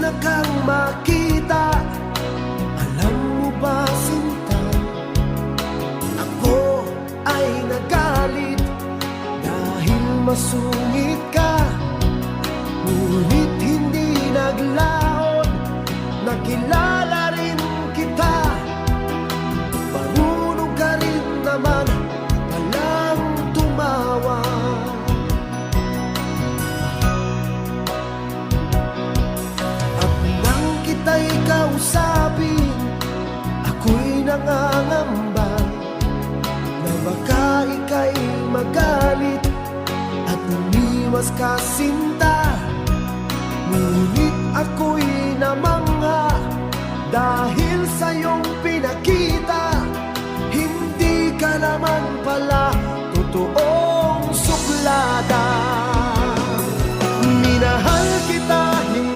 na kang makita. Alam mo ba, sinta, ako ay nagalit dahil masungit ka. Ngunit hindi naglaon, nakilala rin kita. Marunong ka rin naman palang tumawa. At nang kita'y kausapin, ako'y nangangamba na baka ika'y magalit at umiwas ka, sinta. Ngunit ako'y namangha dahil sa iyong